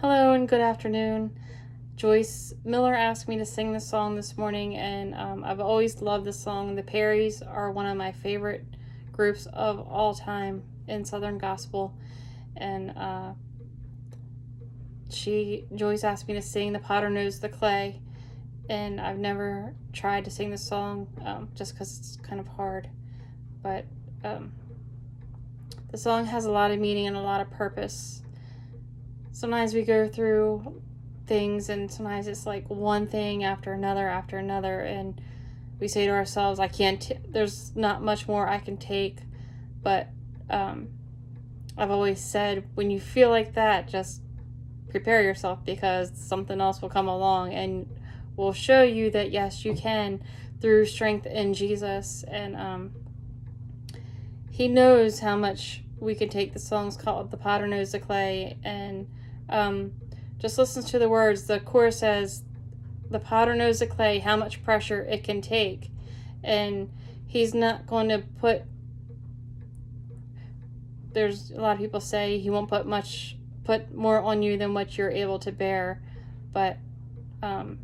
Hello and good afternoon. Joyce Miller asked me to sing this song this morning, and I've always loved this song. The Perrys are one of my favorite groups of all time in Southern Gospel, and Joyce asked me to sing "The Potter Knows the Clay," and I've never tried to sing this song just because it's kind of hard, but the song has a lot of meaning and a lot of purpose. Sometimes we go through things, and sometimes it's like one thing after another, and we say to ourselves, there's not much more I can take. But I've always said, when you feel like that, just prepare yourself, because something else will come along and will show you that yes, you can, through strength in Jesus. And he knows how much we can take. The song's called "The Potter Knows the Clay," and just listen to the words. The chorus says, "The potter knows the clay, how much pressure it can take." And he's not going to there's a lot of people say he won't put more on you than what you're able to bear. But the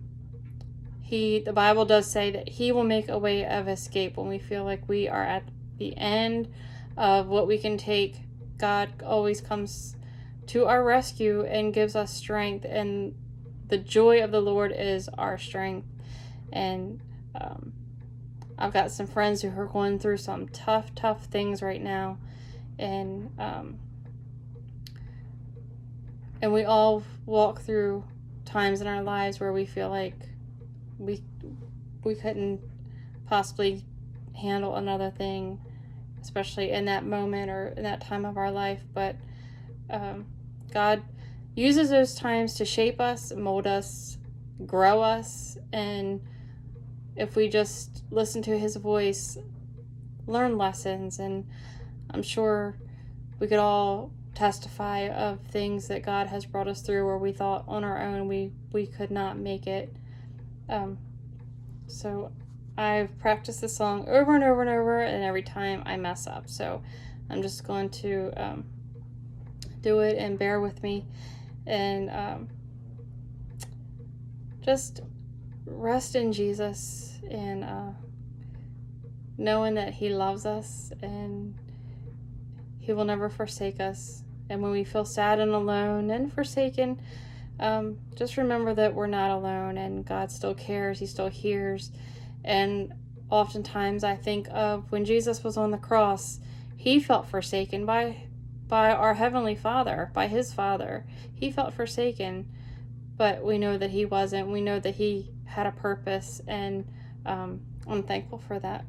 Bible does say that he will make a way of escape when we feel like we are at the end of what we can take. God always comes to our rescue and gives us strength, and the joy of the Lord is our strength. And I've got some friends who are going through some tough things right now, and we all walk through times in our lives where we feel like we couldn't possibly handle another thing, especially in that moment or in that time of our life. But God uses those times to shape us, mold us, grow us, and if we just listen to his voice, learn lessons. And I'm sure we could all testify of things that God has brought us through where we thought on our own we could not make it. So I've practiced this song over and over and over, and every time I mess up. So I'm just going to do it, and bear with me, and just rest in Jesus, and knowing that he loves us and he will never forsake us. And when we feel sad and alone and forsaken, just remember that we're not alone, and God still cares. He still hears. And oftentimes I think of when Jesus was on the cross, he felt forsaken by our Heavenly Father, by his Father. He felt forsaken, but we know that he wasn't. We know that he had a purpose, and I'm thankful for that.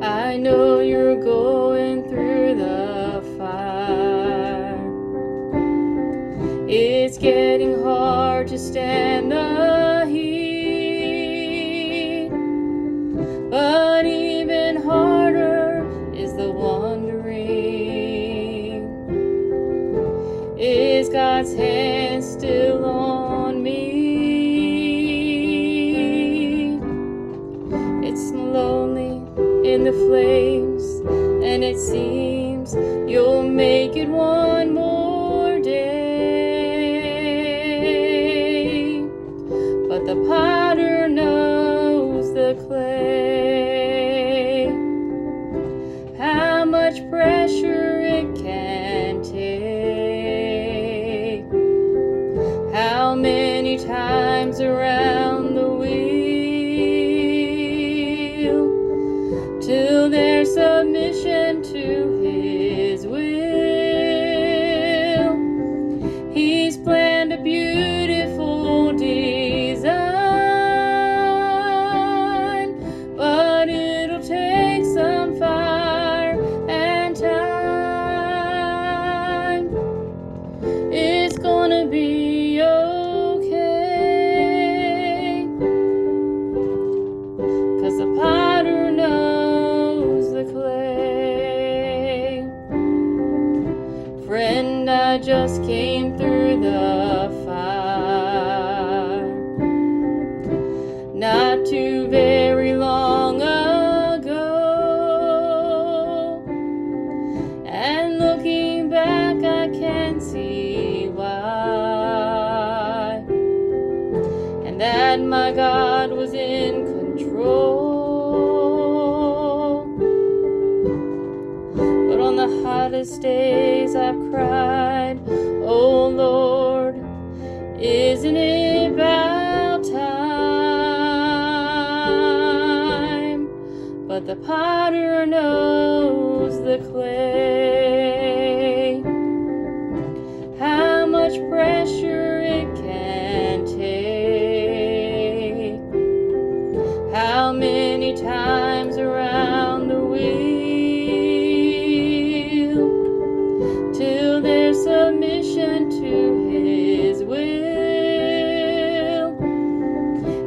I know you're going through the fire. It's getting hard to stand the heat, but even harder is the wondering, is God's hand still on me? It's lonely in the flames, and it seems you'll make it one more day, but the potter knows the clay, how much pressure it can take, how many times around the wheel, till there's submission to his will. He's planned a beautiful design, but it'll take some fire and time. It's gonna be okay, 'cause the potter knows the clay. Friend, I that just came through the fire not too very long ago, and looking back I can see why, and that my God was in control. But on the hottest days I've cried, oh Lord, isn't it about time? But the potter knows the clay, how much pressure it can take, how many times around the wheel, till there's submission to His will.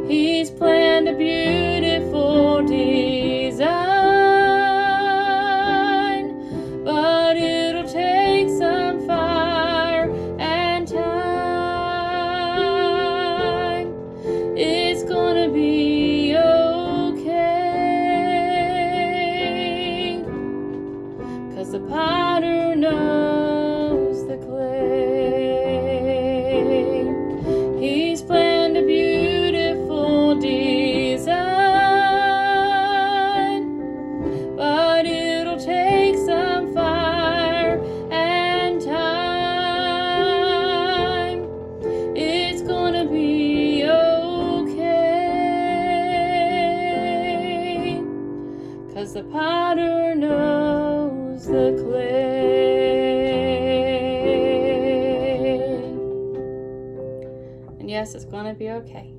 He's planned a beautiful design, but it'll take some fire and time. It's gonna be okay, 'cause the potter knows the clay. He's planned a beautiful design, but it'll take some fire and time. It's gonna be okay, 'cause the potter knows the clay. And yes, it's gonna be okay.